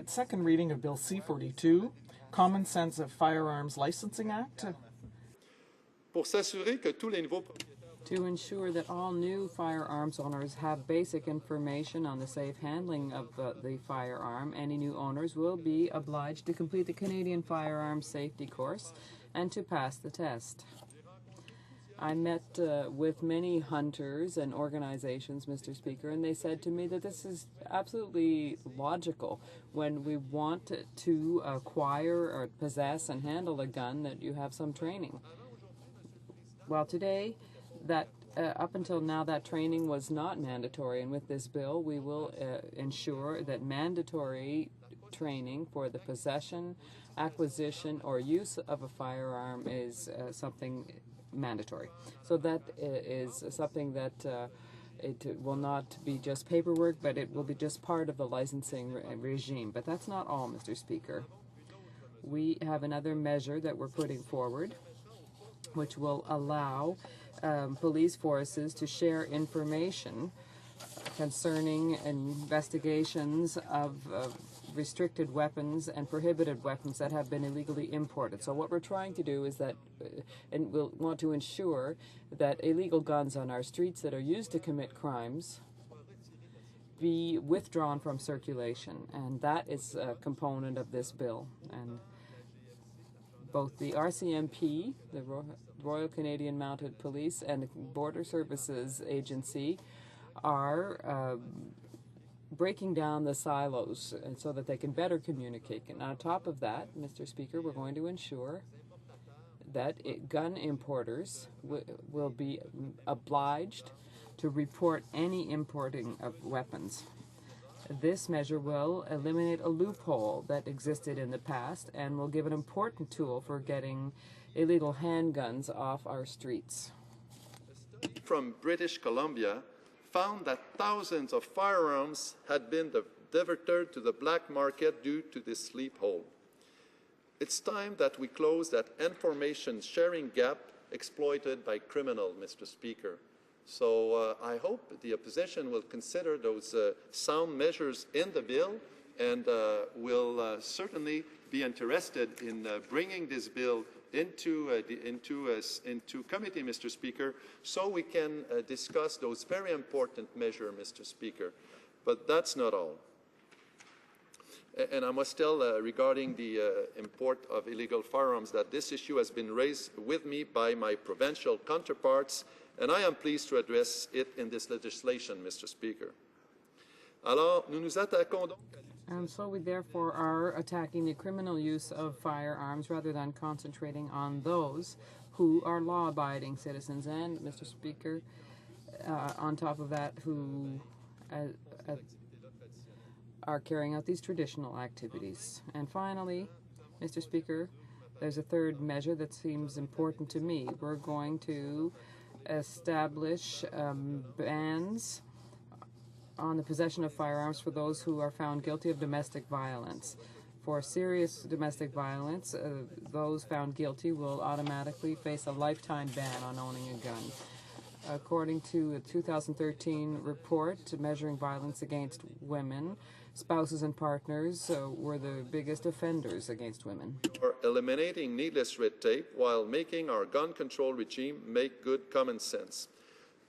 at second reading of Bill C42, Common Sense of Firearms Licensing Act. Pour s'assurer que tous les nouveaux to ensure that all new firearms owners have basic information on the safe handling of the firearm, any new owners will be obliged to complete the Canadian Firearms Safety Course and to pass the test. I met with many hunters and organizations, Mr. Speaker, and they said to me that this is absolutely logical. When we want to acquire or possess and handle a gun, that you have some training. Well, today, that up until now, that training was not mandatory, and with this bill, we will ensure that mandatory training for the possession, acquisition, or use of a firearm is something mandatory. So that is something that it will not be just paperwork, but it will be just part of the licensing regime. But that's not all, Mr. Speaker. We have another measure that we're putting forward, which will allow police forces to share information concerning investigations of restricted weapons and prohibited weapons that have been illegally imported. So what we're trying to do is that, and we'll want to ensure that illegal guns on our streets that are used to commit crimes be withdrawn from circulation, and that is a component of this bill. And both the RCMP, the Royal Canadian Mounted Police, and the Border Services Agency are breaking down the silos and so that they can better communicate. And on top of that, Mr. Speaker, we're going to ensure that gun importers will be obliged to report any importing of weapons. This measure will eliminate a loophole that existed in the past and will give an important tool for getting illegal handguns off our streets. From British Columbia found that thousands of firearms had been diverted to the black market due to this loophole. It's time that we close that information sharing gap exploited by criminals, Mr. Speaker. So I hope the opposition will consider those sound measures in the bill and will certainly be interested in bringing this bill into committee, Mr. Speaker, so we can discuss those very important measures, Mr. Speaker. But that's not all. And I must tell regarding the import of illegal firearms that this issue has been raised with me by my provincial counterparts, and I am pleased to address it in this legislation, Mr. Speaker. Alors, nous nous attaquons donc. And so we therefore are attacking the criminal use of firearms rather than concentrating on those who are law-abiding citizens and, Mr. Speaker, on top of that, who are carrying out these traditional activities. And finally, Mr. Speaker, there's a third measure that seems important to me. We're going to establish bans on the possession of firearms for those who are found guilty of domestic violence. For serious domestic violence, those found guilty will automatically face a lifetime ban on owning a gun. According to a 2013 report measuring violence against women, spouses and partners were the biggest offenders against women. For eliminating needless red tape while making our gun control regime make good common sense.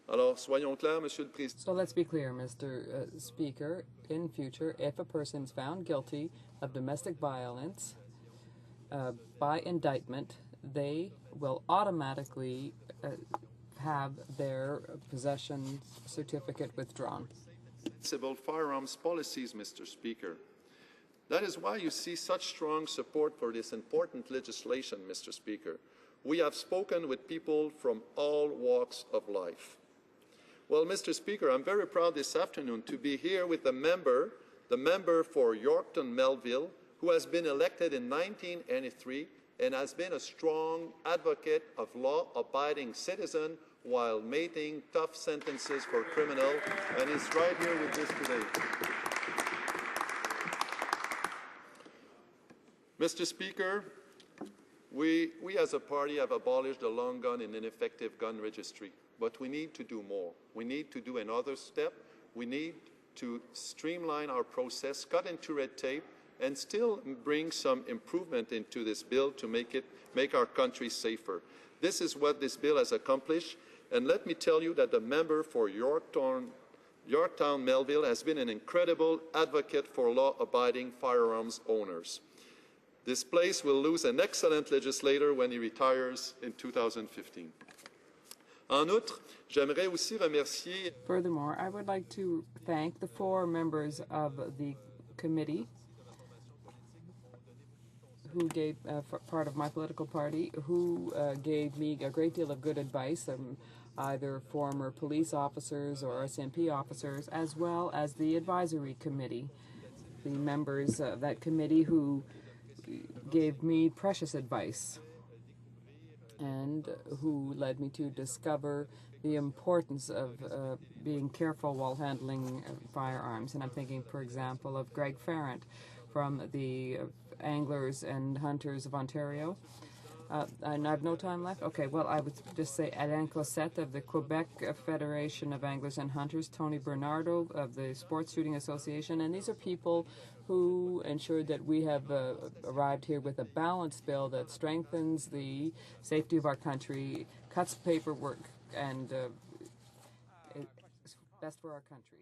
Alors, soyons clairs, Monsieur le Président. So let's be clear, Mr. Speaker. In future, if a person is found guilty of domestic violence by indictment, they will automatically have their possession certificate withdrawn. Civil firearms policies, Mr. Speaker. That is why you see such strong support for this important legislation, Mr. Speaker. We have spoken with people from all walks of life. Well, Mr. Speaker, I'm very proud this afternoon to be here with the member for Yorkton Melville, who has been elected in 1983 and has been a strong advocate of law-abiding citizens while making tough sentences for criminals, and he's right here with us today. Mr. Speaker, we as a party have abolished the long gun and ineffective gun registry, but we need to do more. We need to do another step. We need to streamline our process, cut into red tape, and still bring some improvement into this bill to make our country safer. This is what this bill has accomplished, and let me tell you that the member for Yorktown Melville has been an incredible advocate for law-abiding firearms owners. This place will lose an excellent legislator when he retires in 2015. En outre, j'aimerais aussi remercier. Furthermore, I would like to thank the 4 members of the committee who gave, part of my political party, who gave me a great deal of good advice, either former police officers or SMP officers, as well as the advisory committee, the members of that committee who gave me precious advice and who led me to discover the importance of being careful while handling firearms. And I'm thinking, for example, of Greg Farrant from the Anglers and Hunters of Ontario. And I have no time left? Okay, well, I would just say Alain Cossette of the Quebec Federation of Anglers and Hunters, Tony Bernardo of the Sports Shooting Association, and these are people who ensured that we have arrived here with a balanced bill that strengthens the safety of our country, cuts paperwork, and is best for our country.